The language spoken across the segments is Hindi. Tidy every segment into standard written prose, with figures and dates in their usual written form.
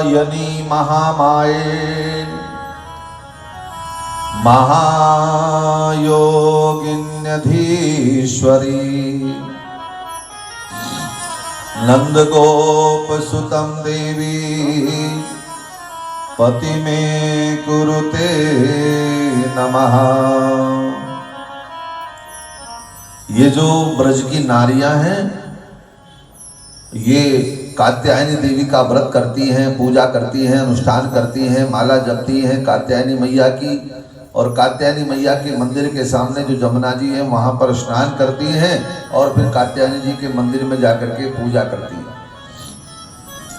यनी महामाये महायोगिन्यधीश्वरी नंदगोपसुतं देवी पति में कुरुते नमः। ये जो ब्रज की नारियां हैं ये कात्यायनी देवी का व्रत करती हैं, पूजा करती हैं, अनुष्ठान करती हैं, माला जपती हैं कात्यायनी मैया की। और कात्यायनी मैया के मंदिर के सामने जो जमुना जी है वहाँ पर स्नान करती हैं और फिर कात्यायनी जी के मंदिर में जाकर के पूजा करती हैं।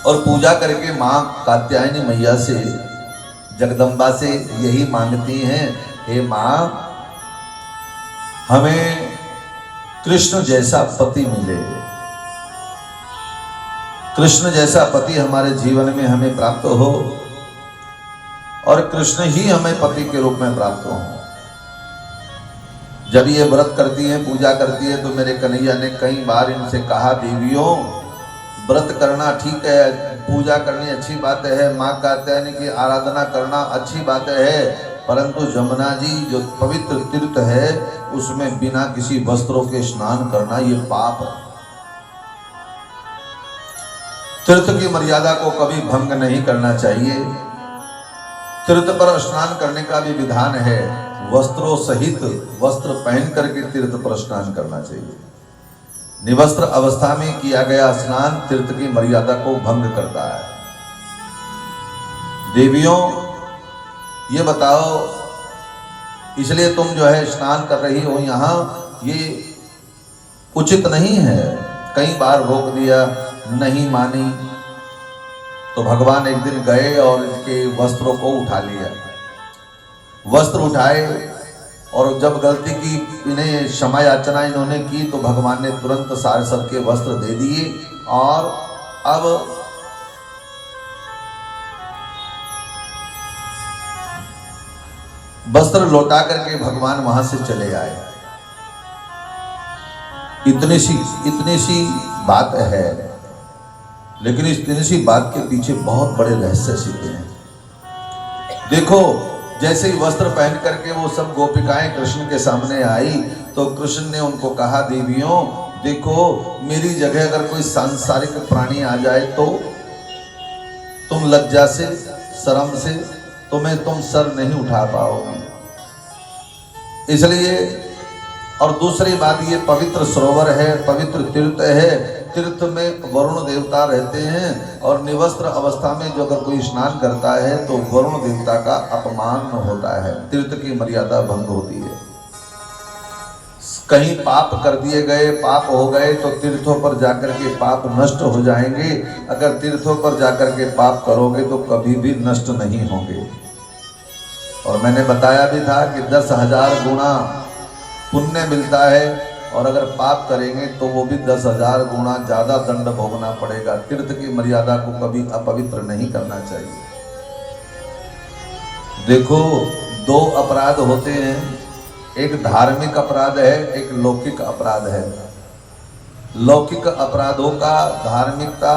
और पूजा करके माँ कात्यायनी मैया से, जगदम्बा से यही मांगती हैं, हे माँ हमें कृष्ण जैसा पति मिले, कृष्ण जैसा पति हमारे जीवन में हमें प्राप्त हो और कृष्ण ही हमें पति के रूप में प्राप्त हो। जब ये व्रत करती है, पूजा करती है, तो मेरे कन्हैया ने कई बार इनसे कहा, देवियों व्रत करना ठीक है, पूजा करनी अच्छी बात है, माँ कात्यायनी की आराधना करना अच्छी बात है, परंतु जमुना जी जो पवित्र तीर्थ है उसमें बिना किसी वस्त्रों के स्नान करना ये पाप है। तीर्थ की मर्यादा को कभी भंग नहीं करना चाहिए। तीर्थ पर स्नान करने का भी विधान है, वस्त्रों सहित वस्त्र पहन करके तीर्थ पर स्नान करना चाहिए। निवस्त्र अवस्था में किया गया स्नान तीर्थ की मर्यादा को भंग करता है। देवियों ये बताओ, इसलिए तुम जो है स्नान कर रही हो यहाँ, ये उचित नहीं है। कई बार रोक दिया, नहीं मानी, तो भगवान एक दिन गए और इनके वस्त्रों को उठा लिया। वस्त्र उठाए और जब गलती की, इन्हें क्षमा याचना इन्होंने की, तो भगवान ने तुरंत सारे सबके वस्त्र दे दिए और अब वस्त्र लौटा करके भगवान वहां से चले आए। इतनी सी बात है, लेकिन इस इतनी सी बात के पीछे बहुत बड़े रहस्य छिपे हैं। देखो, जैसे ही वस्त्र पहन करके वो सब गोपिकाएं कृष्ण के सामने आई, तो कृष्ण ने उनको कहा, देवियों देखो, मेरी जगह अगर कोई सांसारिक प्राणी आ जाए तो तुम लज्जा से, शर्म से तुम सर नहीं उठा पाओगे। इसलिए, और दूसरी बात, ये पवित्र सरोवर है, पवित्र तीर्थ है, तीर्थ में वरुण देवता रहते हैं और निवस्त्र अवस्था में जो अगर कोई स्नान करता है तो वरुण देवता का अपमान होता है, तीर्थ की मर्यादा भंग होती है। कहीं पाप कर दिए गए, पाप हो गए, तो तीर्थों पर जाकर के पाप नष्ट हो जाएंगे। अगर तीर्थों पर जाकर के पाप करोगे तो कभी भी नष्ट नहीं होंगे। और मैंने बताया भी था कि 10,000 गुना पुण्य मिलता है और अगर पाप करेंगे तो वो भी 10,000 गुना ज़्यादा दंड भोगना पड़ेगा। तीर्थ की मर्यादा को कभी अपवित्र नहीं करना चाहिए। देखो, दो अपराध होते हैं, एक धार्मिक अपराध है, एक लौकिक अपराध है। लौकिक अपराधों का धार्मिकता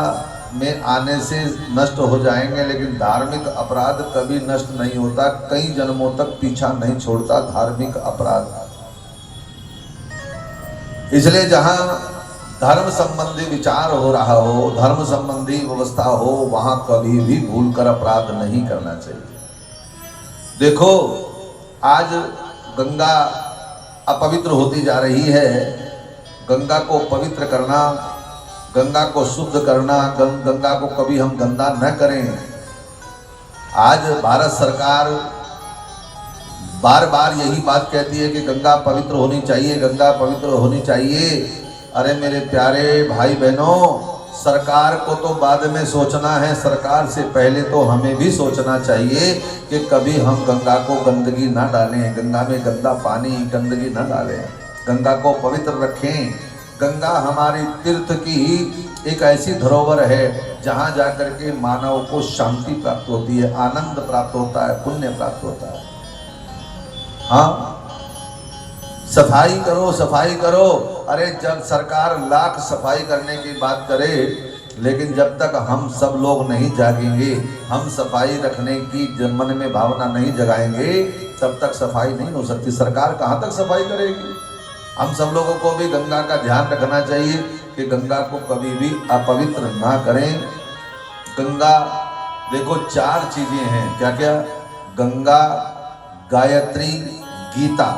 में आने से नष्ट हो जाएंगे, लेकिन धार्मिक अपराध कभी नष्ट नहीं होता, कई जन्मों तक पीछा नहीं छोड़ता धार्मिक अपराध। इसलिए जहां धर्म संबंधी विचार हो रहा हो, धर्म संबंधी व्यवस्था हो, वहां कभी भी भूलकर अपराध नहीं करना चाहिए। देखो, आज गंगा अपवित्र होती जा रही है। गंगा को पवित्र करना, गंगा को शुद्ध करना, गंगा को कभी हम गंदा न करें। आज भारत सरकार बार बार यही बात कहती है कि गंगा पवित्र होनी चाहिए, गंगा पवित्र होनी चाहिए। अरे मेरे प्यारे भाई बहनों, सरकार को तो बाद में सोचना है, सरकार से पहले तो हमें भी सोचना चाहिए कि कभी हम गंगा को गंदगी ना डालें, गंगा में गंदा पानी, गंदगी ना डालें, गंगा को पवित्र रखें। गंगा हमारी तीर्थ की एक ऐसी धरोहर है जहाँ जाकर के मानव को शांति प्राप्त होती है, आनंद प्राप्त होता है, पुण्य प्राप्त होता है। हाँ, सफाई करो, सफाई करो। अरे जब सरकार लाख सफाई करने की बात करे लेकिन जब तक हम सब लोग नहीं जागेंगे, हम सफाई रखने की मन में भावना नहीं जगाएंगे, तब तक सफाई नहीं हो सकती। सरकार कहाँ तक सफाई करेगी? हम सब लोगों को भी गंगा का ध्यान रखना चाहिए कि गंगा को कभी भी अपवित्र ना करें। गंगा देखो 4 चीजें हैं, क्या क्या? गंगा, गायत्री, गीता।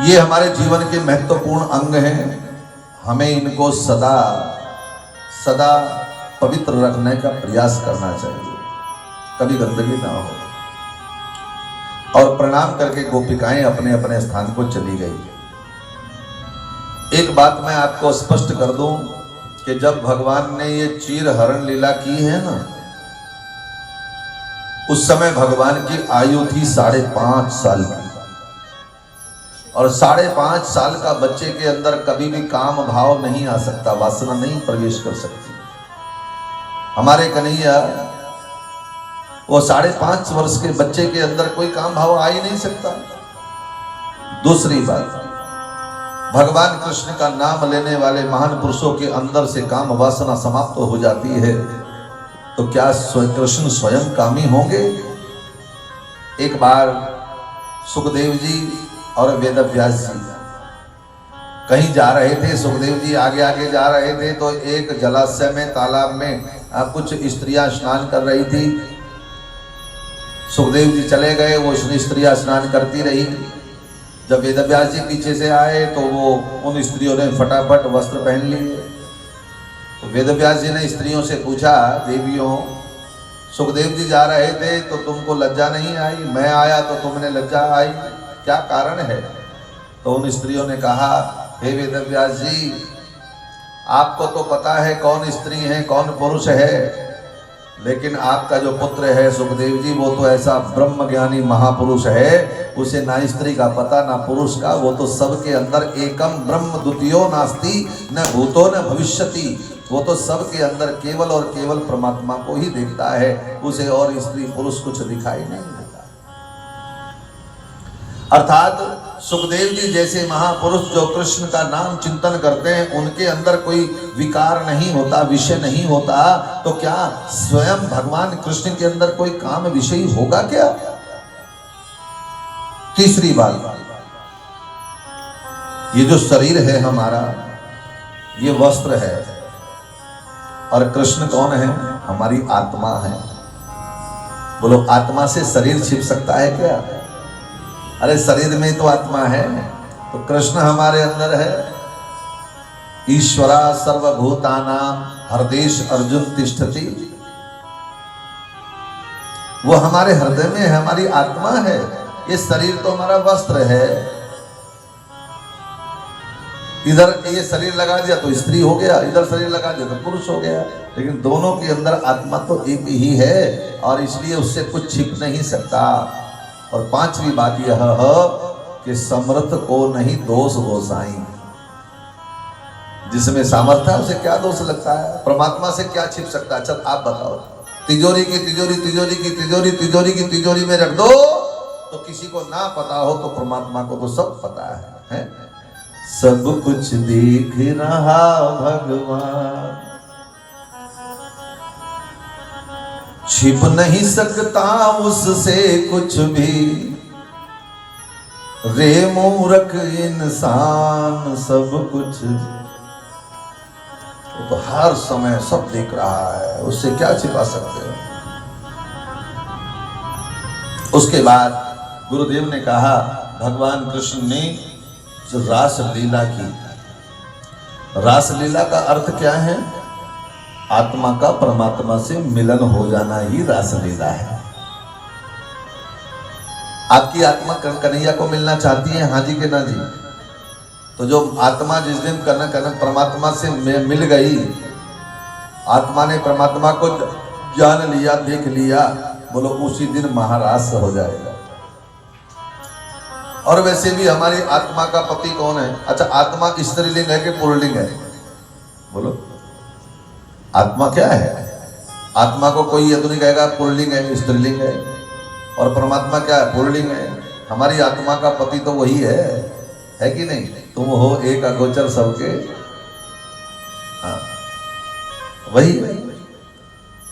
ये हमारे जीवन के महत्वपूर्ण अंग हैं। हमें इनको सदा सदा पवित्र रखने का प्रयास करना चाहिए, कभी गंदगी ना हो। और प्रणाम करके गोपिकाएं अपने अपने स्थान को चली गई। एक बात मैं आपको स्पष्ट कर दूं कि जब भगवान ने ये चीर हरण लीला की है ना, उस समय भगवान की आयु थी 5.5 साल की। और 5.5 साल का बच्चे के अंदर कभी भी काम भाव नहीं आ सकता, वासना नहीं प्रवेश कर सकती। हमारे कन्हैया वो 5.5 वर्ष के बच्चे के अंदर कोई काम भाव आ ही नहीं सकता। दूसरी बात, भगवान कृष्ण का नाम लेने वाले महान पुरुषों के अंदर से काम वासना समाप्त हो जाती है, तो क्या कृष्ण स्वयं कामी होंगे? एक बार सुखदेव जी और वेदव्यास जी कहीं जा रहे थे। सुखदेव जी आगे आगे जा रहे थे तो एक जलाशय में, तालाब में कुछ स्त्रियां स्नान कर रही थी। सुखदेव जी चले गए, वो स्त्रियां स्नान करती रही। जब वेदव्यास जी पीछे से आए तो वो उन स्त्रियों ने फटाफट वस्त्र पहन लिए। तो वेदव्यास जी ने स्त्रियों से पूछा, देवियों, सुखदेव जी जा रहे थे तो तुमको लज्जा नहीं आई, मैं आया तो तुमने लज्जा आई, क्या कारण है? तो उन स्त्रियों ने कहा, हे वेदव्यास जी, आपको तो पता है कौन स्त्री है कौन पुरुष है, लेकिन आपका जो पुत्र है सुखदेव जी, वो तो ऐसा ब्रह्म ज्ञानी महापुरुष है, उसे ना स्त्री का पता ना पुरुष का, वो तो सबके अंदर एकम ब्रह्म द्वितीयो नास्ति न भूतो न भविष्यति, वो तो सबके अंदर केवल और केवल परमात्मा को ही देखता है, उसे और स्त्री पुरुष कुछ दिखाई नहीं देता। अर्थात सुखदेव जी जैसे महापुरुष जो कृष्ण का नाम चिंतन करते हैं, उनके अंदर कोई विकार नहीं होता, विषय नहीं होता, तो क्या स्वयं भगवान कृष्ण के अंदर कोई काम विषय होगा क्या? तीसरी बात, ये जो शरीर है हमारा, ये वस्त्र है, और कृष्ण कौन है? हमारी आत्मा है। बोलो, आत्मा से शरीर छिप सकता है क्या? अरे शरीर में तो आत्मा है, तो कृष्ण हमारे अंदर है। ईश्वरा सर्वभूतानां हृदेश अर्जुन तिष्ठति, वो हमारे हृदय में है, हमारी आत्मा है। ये शरीर तो हमारा वस्त्र है, इधर ये शरीर लगा दिया तो स्त्री हो गया, इधर शरीर लगा दिया तो पुरुष हो गया, लेकिन दोनों के अंदर आत्मा तो एक ही है, और इसलिए उससे कुछ छिप नहीं सकता। और पांचवी बात यह है कि समर्थ को नहीं दोष गोसाई, जिसमें सामर्थ्य है उसे क्या दोष लगता है? परमात्मा से क्या छिप सकता है? अच्छा आप बताओ, तिजोरी की तिजोरी, तिजोरी की तिजोरी, तिजोरी की तिजोरी में रख दो तो किसी को ना पता हो, तो परमात्मा को तो सब पता है? सब कुछ देख रहा भगवान, छिप नहीं सकता उससे कुछ भी, रे मूर्ख इंसान सब कुछ, तो हर समय सब देख रहा है, उससे क्या छिपा सकते हैं? उसके बाद गुरुदेव ने कहा, भगवान कृष्ण ने जो रास लीला की, रास लीला का अर्थ क्या है? आत्मा का परमात्मा से मिलन हो जाना ही रास लीला है। आपकी आत्मा कन्हैया को मिलना चाहती है, हाँ जी के ना जी? तो जो आत्मा जिस दिन परमात्मा से मिल गई, आत्मा ने परमात्मा को जान लिया, देख लिया, बोलो उसी दिन महारास हो जाएगा। और वैसे भी हमारी आत्मा का पति कौन है? अच्छा, आत्मा स्त्रीलिंग है कि पुल्लिंग है? बोलो, आत्मा क्या है? आत्मा को कोई ये तो नहीं कहेगा पुल्लिंग है स्त्रीलिंग है, और परमात्मा क्या है? पुल्लिंग है। हमारी आत्मा का पति तो वही है है कि नहीं? तुम हो एक अगोचर सबके। हाँ, वही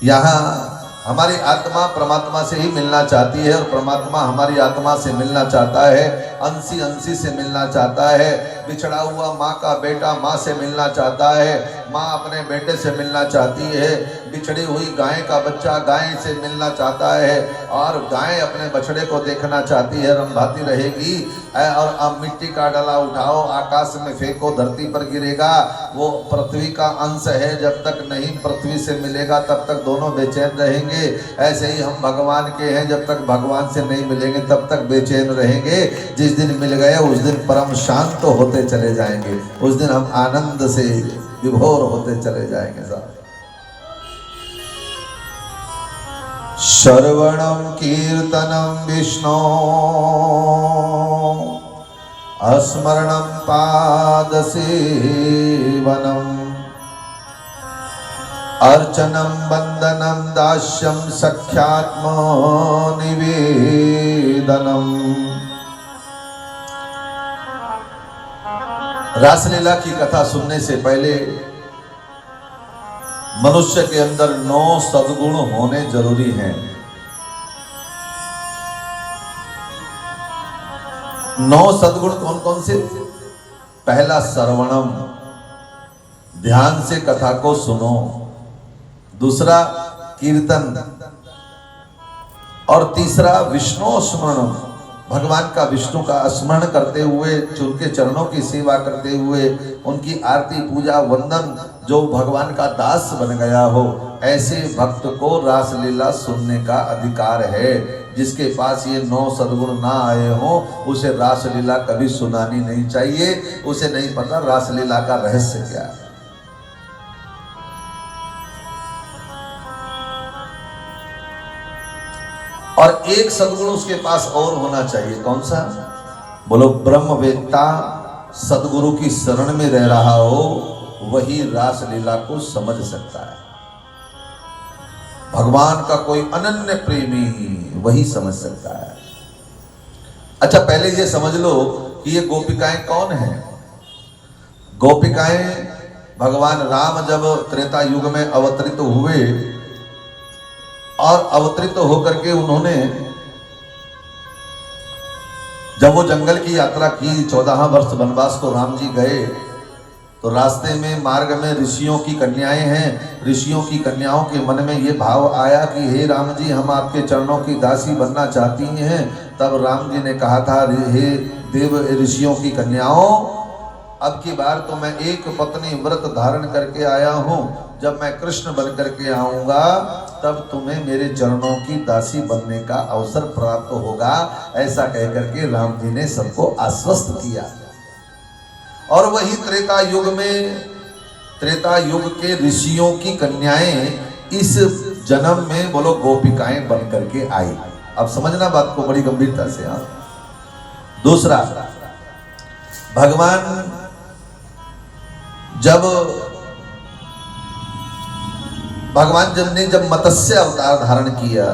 यहाँ हमारी आत्मा परमात्मा से ही मिलना चाहती है और परमात्मा हमारी आत्मा से मिलना चाहता है, अंशी अंशी से मिलना चाहता है। बिछड़ा हुआ माँ का बेटा माँ से मिलना चाहता है, माँ अपने बेटे से मिलना चाहती है। बिछड़ी हुई गाय का बच्चा गाय से मिलना चाहता है और गाय अपने बछड़े को देखना चाहती है, रंभाती रहेगी। और अब मिट्टी का डला उठाओ, आकाश में फेंको, धरती पर गिरेगा। वो पृथ्वी का अंश है, जब तक नहीं पृथ्वी से मिलेगा तब तक दोनों बेचैन रहेंगे। ऐसे ही हम भगवान के हैं, जब तक भगवान से नहीं मिलेंगे तब तक बेचैन रहेंगे। जिस दिन मिल गए उस दिन परम शांत होते चले जाएंगे, उस दिन हम आनंद से विभोर होते चले जाएंगे। साहब, श्रवणं कीर्तनं विष्णो स्मरणं पादसेवनम् अर्चनं वंदनं दास्यं सख्यात्म निवेदनम्। रासलीला की कथा सुनने से पहले मनुष्य के अंदर 9 सद्गुण होने जरूरी हैं। 9 सद्गुण कौन कौन से? पहला श्रवणम, ध्यान से कथा को सुनो। दूसरा कीर्तन, और तीसरा विष्णु स्मरणम, भगवान का विष्णु का स्मरण करते हुए, उनके चरणों की सेवा करते हुए, उनकी आरती पूजा वंदन, जो भगवान का दास बन गया हो, ऐसे भक्त को रासलीला सुनने का अधिकार है। जिसके पास ये 9 सद्गुण ना आए हो उसे रासलीला कभी सुनानी नहीं चाहिए। उसे नहीं पता रासलीला का रहस्य क्या है। और एक सद्गुण उसके पास और होना चाहिए, कौन सा? बोलो, ब्रह्मवेत्ता सद्गुरु की शरण में रह रहा हो वही रासलीला को समझ सकता है। भगवान का कोई अनन्य प्रेमी वही समझ सकता है। अच्छा, पहले ये समझ लो कि ये गोपिकाएं कौन हैं। गोपिकाएं भगवान राम जब त्रेता युग में अवतरित हुए और अवतरित होकर के उन्होंने जब वो जंगल की यात्रा की, 14 वर्ष वनवास को राम जी गए, तो रास्ते में मार्ग में ऋषियों की कन्याएं हैं। ऋषियों की कन्याओं के मन में ये भाव आया कि हे राम जी, हम आपके चरणों की दासी बनना चाहती हैं। तब राम जी ने कहा था, हे देव ऋषियों की कन्याओं, अब की बार तो मैं एक पत्नी व्रत धारण करके आया हूँ। जब मैं कृष्ण बन करके आऊँगा तब तुम्हें मेरे चरणों की दासी बनने का अवसर प्राप्त होगा। ऐसा कह करके राम जी ने सबको आश्वस्त किया। और वही त्रेता युग में, त्रेता युग के ऋषियों की कन्याएं इस जन्म में बोलो गोपिकाएं बन करके आई। अब समझना बात को बड़ी गंभीरता से। हाँ, दूसरा, भगवान जब मत्स्य अवतार धारण किया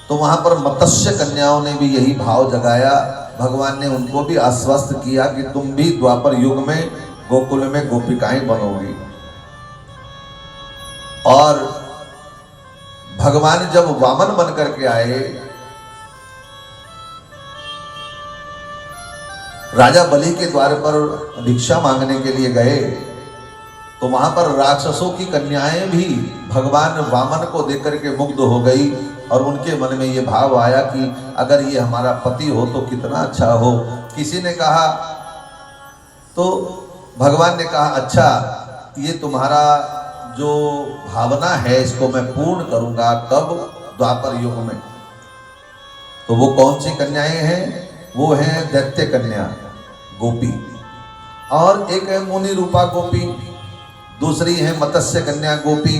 तो वहां पर मत्स्य कन्याओं ने भी यही भाव जगाया। भगवान ने उनको भी आश्वस्त किया कि तुम भी द्वापर युग में गोकुल में गोपिकाएं बनोगी। और भगवान जब वामन बन करके आए, राजा बलि के द्वार पर भिक्षा मांगने के लिए गए, तो वहां पर राक्षसों की कन्याएं भी भगवान वामन को देख करके मुग्ध हो गई। और उनके मन में ये भाव आया कि अगर ये हमारा पति हो तो कितना अच्छा हो। किसी ने कहा, तो भगवान ने कहा, अच्छा ये तुम्हारा जो भावना है इसको मैं पूर्ण करूंगा। कब? द्वापर युग में। तो वो कौन सी कन्याएं हैं? वो हैं दैत्य कन्या गोपी, और एक है मुनि रूपा गोपी, दूसरी है मत्स्य कन्या गोपी।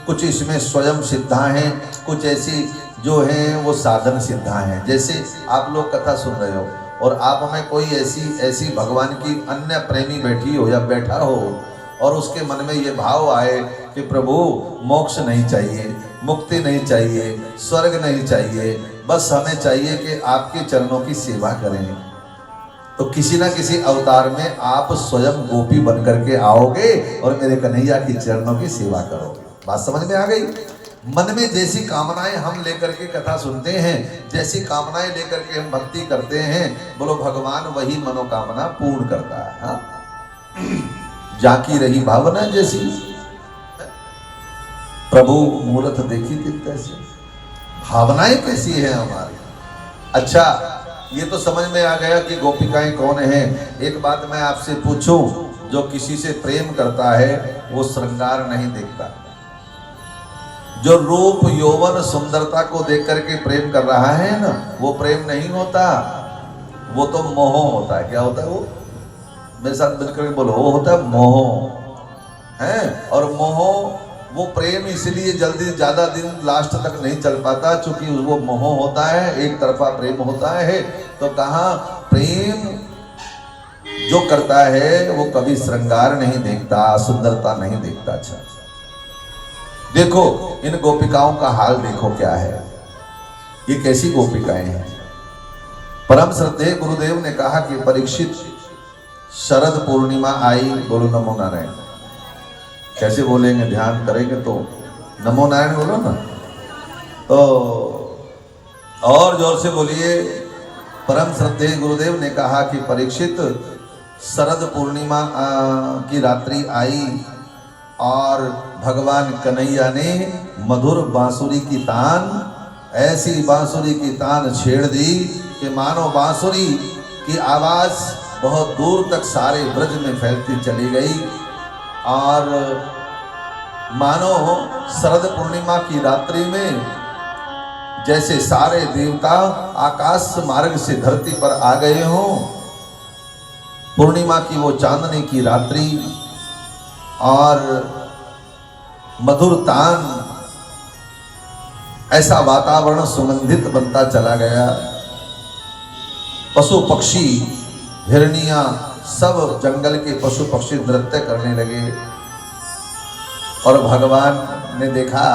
कुछ इसमें स्वयं सिद्धा हैं, कुछ ऐसी जो हैं वो साधन सिद्धा हैं। जैसे आप लोग कथा सुन रहे हो और आप में कोई ऐसी भगवान की अन्य प्रेमी बैठी हो या बैठा हो और उसके मन में ये भाव आए कि प्रभु मोक्ष नहीं चाहिए, मुक्ति नहीं चाहिए, स्वर्ग नहीं चाहिए, बस हमें चाहिए कि आपके चरणों की सेवा करें। तो किसी ना किसी अवतार में आप स्वयं गोपी बन करके आओगे और मेरे कन्हैया की चरणों की सेवा करोगे। बात समझ में आ गई? मन में जैसी कामनाएं हम लेकर के कथा सुनते हैं, जैसी कामनाएं लेकर के हम भक्ति करते हैं, बोलो भगवान वही मनोकामना पूर्ण करता है। हाँ? जाकी रही भावना जैसी, प्रभु मूर्त देखी कितने से, भावनाएं कैसी है हमारी। अच्छा, ये तो समझ में आ गया कि गोपिकाएं कौन हैं। एक बात मैं आपसे पूछूं, जो किसी से प्रेम करता है वो श्रृंगार नहीं देखता। जो रूप यौवन सुंदरता को देख करके प्रेम कर रहा है ना, वो प्रेम नहीं होता, वो तो मोह होता है। क्या होता है वो? मेरे साथ मिलकर बोलो, वो होता है मोह है। और मोह, वो प्रेम इसलिए जल्दी ज्यादा दिन लास्ट तक नहीं चल पाता, क्योंकि वो मोह होता है, एक तरफा प्रेम होता है। तो कहाँ प्रेम जो करता है वो कभी श्रृंगार नहीं देखता, सुंदरता नहीं देखता। अच्छा देखो इन गोपिकाओं का हाल देखो क्या है, ये कैसी गोपिकाएं हैं। परम श्रद्धेय गुरुदेव ने कहा कि परीक्षित, शरद पूर्णिमा आई, बोलो नमो नारायण। कैसे बोलेंगे, ध्यान करेंगे तो नमो नारायण बोलो ना, तो और जोर से बोलिए। परम श्रद्धेय गुरुदेव ने कहा कि परीक्षित, शरद पूर्णिमा की रात्रि आई और भगवान कन्हैया ने मधुर बांसुरी की तान, ऐसी बांसुरी की तान छेड़ दी कि मानो बांसुरी की आवाज बहुत दूर तक सारे ब्रज में फैलती चली गई। और मानो शरद पूर्णिमा की रात्रि में जैसे सारे देवता आकाश मार्ग से धरती पर आ गए हों। पूर्णिमा की वो चांदनी की रात्रि और मधुर तान, ऐसा वातावरण सुगंधित बनता चला गया। पशु पक्षी, हिरनियां, सब जंगल के पशु पक्षी नृत्य करने लगे। और भगवान ने देखा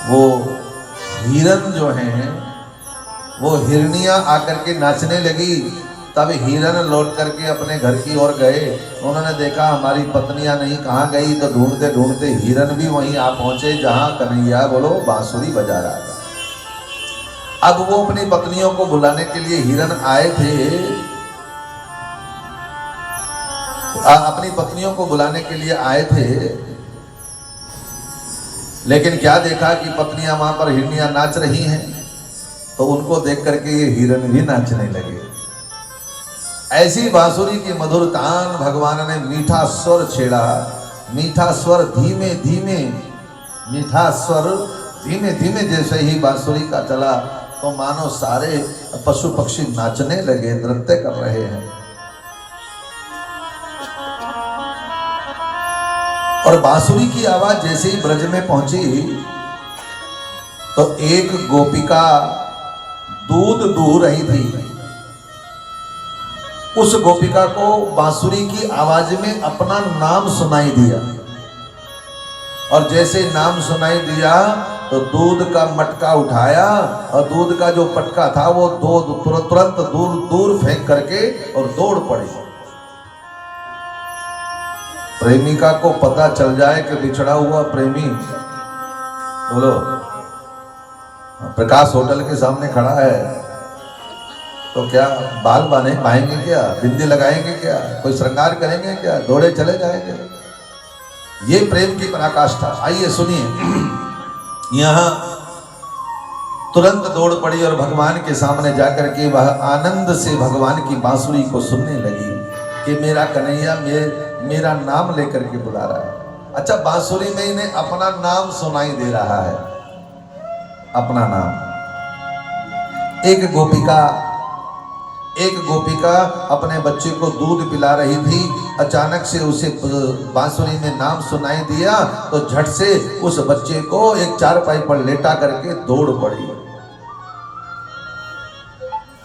वो हिरन जो हैं वो हिरनियां आकर के नाचने लगी। तब हिरन लौट करके अपने घर की ओर गए। उन्होंने देखा हमारी पत्नियां नहीं, कहाँ गई? तो ढूंढते ढूंढते हिरन भी वहीं आ पहुंचे जहां कन्हैया बोलो बांसुरी बजा रहा था। अब वो अपनी पत्नियों को बुलाने के लिए हिरन आए थे, अपनी पत्नियों को बुलाने के लिए आए थे, लेकिन क्या देखा कि पत्नियां वहां पर हिरनियां नाच रही हैं। तो उनको देख करके ये हिरन भी नाचने लगे। ऐसी बांसुरी की मधुर तान भगवान ने मीठा स्वर छेड़ा। मीठा स्वर धीमे धीमे, मीठा स्वर धीमे धीमे जैसे ही बांसुरी का चला तो मानो सारे पशु पक्षी नाचने लगे, नृत्य कर रहे हैं। और बांसुरी की आवाज जैसे ही ब्रज में पहुंची तो एक गोपिका दूध दूह रही थी। उस गोपिका को बांसुरी की आवाज में अपना नाम सुनाई दिया। और जैसे नाम सुनाई दिया तो दूध का मटका उठाया और दूध का जो पटका था वो तुरंत दूर दूर फेंक करके और दौड़ पड़ी। प्रेमिका को पता चल जाए कि बिछड़ा हुआ प्रेमी, बोलो प्रकाश होटल के सामने खड़ा है, तो क्या बाल बांधे पाएंगे क्या? बिंदी लगाएंगे क्या? कोई श्रृंगार करेंगे क्या? दौड़े चले जाएंगे? ये प्रेम की पराकाष्ठा। आइए सुनिए। यहाँ तुरंत दौड़ पड़ी और भगवान के सामने जाकर के वह आनंद से भगवान की बांसुरी को सुनने लगी कि मेरा कन्हैया मेरा नाम लेकर के बुला रहा है। अच्छा, बांसुरी में इन्हें अपना नाम सुनाई दे रहा है, अपना नाम। एक गोपिका अपने बच्चे को दूध पिला रही थी। अचानक से उसे बांसुरी में नाम सुनाई दिया तो झट से उस बच्चे को एक चारपाई पर लेटा करके दौड़ पड़ी।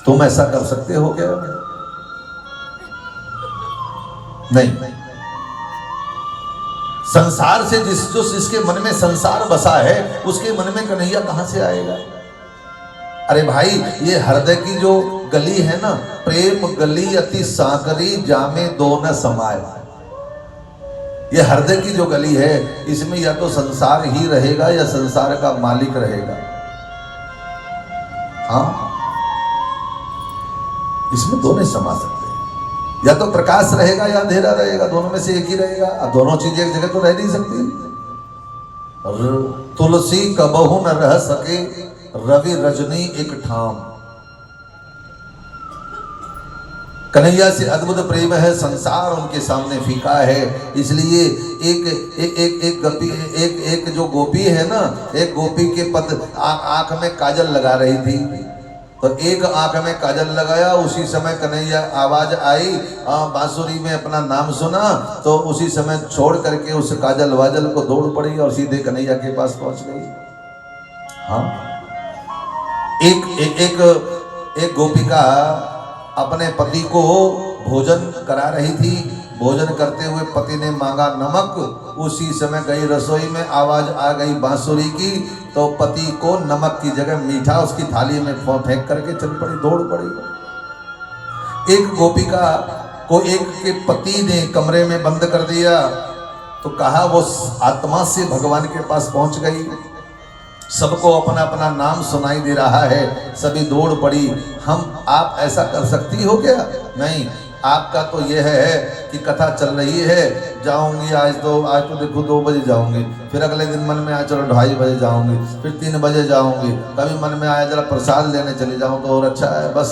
तुम ऐसा कर सकते हो क्या? नहीं। संसार से जिसके मन में संसार बसा है उसके मन में कन्हैया कहां से आएगा? अरे भाई, ये हृदय की जो गली है ना, प्रेम गली अति साकरी जामे दो न समाय। ये हृदय की जो गली है, इसमें या तो संसार ही रहेगा या संसार का मालिक रहेगा। हाँ, इसमें दो नहीं समा सकते। या तो प्रकाश रहेगा या अंधेरा रहेगा, दोनों में से एक ही रहेगा। अब दोनों चीजें एक जगह तो रह नहीं सकती। तुलसी कबहू न रह सके, रवि रजनी एक ठाम। कन्हैया से अद्भुत प्रेम है, संसार उनके सामने फीका है। इसलिए एक जो गोपी है ना, एक गोपी के पद आंख में काजल लगा रही थी, तो एक आंख में काजल लगाया। उसी समय कन्हैया आवाज आई, बांसुरी में अपना नाम सुना, तो उसी समय छोड़ करके उस काजल वाजल को दौड़ पड़ी और सीधे कन्हैया के पास पहुंच गई। हाँ, एक गोपिका अपने पति को भोजन करा रही थी। भोजन करते हुए पति ने मांगा नमक, उसी समय गई रसोई में, आवाज आ गई बांसुरी की, तो पति को नमक की जगह मीठा उसकी थाली में फेंक करके चल पड़ी, दौड़ पड़ी। एक गोपिका को एक के पति ने कमरे में बंद कर दिया, तो कहा वो आत्मा से भगवान के पास पहुंच गई। सबको अपना अपना नाम सुनाई दे रहा है, सभी दौड़ पड़ी। आप ऐसा कर सकती हो क्या? नहीं, आपका तो यह है कि कथा चल रही है, जाऊंगी आज तो देखो 2 बजे जाऊंगी, फिर अगले दिन मन में आया चलो 2:30 बजे जाऊंगी, फिर 3 बजे जाऊंगी, कभी मन में आया जरा प्रसाद लेने चली जाऊं तो और अच्छा है, बस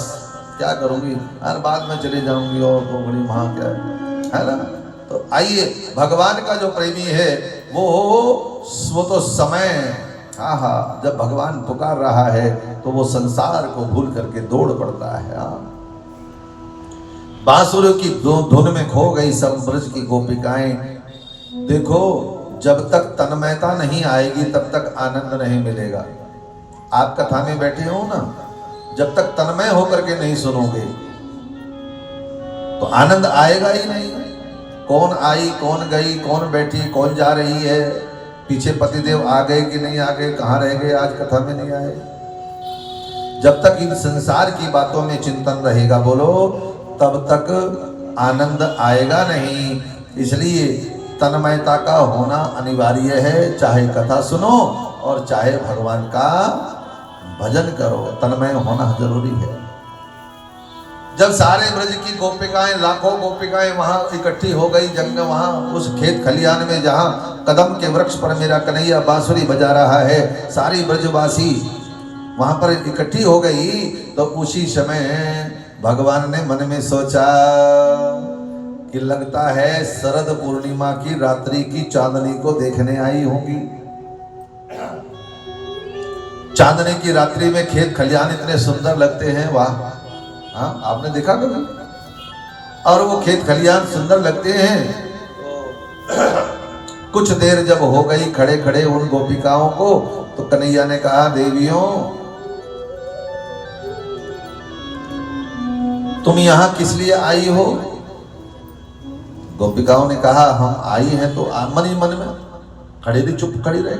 क्या करूंगी, हर बाद में चली जाऊंगी और तो बड़ी वहां क्या है ना। तो आइए, भगवान का जो प्रेमी है वो तो समय, हाँ, जब भगवान पुकार रहा है तो वो संसार को भूल करके दौड़ पड़ता है। बांसुरी की धुन में खो गई सब ब्रज की गोपिकाएं। देखो, जब तक तन्मयता नहीं आएगी तब तक आनंद नहीं मिलेगा। आप कथा में बैठे हो ना, जब तक तन्मय होकर के नहीं सुनोगे तो आनंद आएगा ही नहीं। कौन आई, कौन गई, कौन बैठी, कौन जा रही है, पीछे पतिदेव आ गए कि नहीं आ गए, कहाँ रह गए, आज कथा में नहीं आए। जब तक इन संसार की बातों में चिंतन रहेगा, बोलो, तब तक आनंद आएगा नहीं। इसलिए तन्मयता का होना अनिवार्य है, चाहे कथा सुनो और चाहे भगवान का भजन करो, तन्मय होना जरूरी है। जब सारे ब्रज की गोपिकाएं, लाखों गोपिकाएं वहां इकट्ठी हो गई, जंग वहां उस खेत खलियान में जहां कदम के वृक्ष पर मेरा कन्हैया बांसुरी बजा रहा है, सारी ब्रजवासी वहां पर इकट्ठी हो गई, तो उसी समय भगवान ने मन में सोचा कि लगता है शरद पूर्णिमा की रात्रि की चांदनी को देखने आई होंगी। चांदनी की रात्रि में खेत खलियान इतने सुंदर लगते हैं, वाह। हाँ, आपने देखा कभी? और वो खेत खलियान सुंदर लगते हैं। कुछ देर जब हो गई खड़े खड़े उन गोपिकाओं को, तो कन्हैया ने कहा, देवियों, तुम यहां किस लिए आई हो? गोपिकाओं ने कहा, हम आई हैं तो मन ही मन में, खड़े भी चुप खड़ी रहे।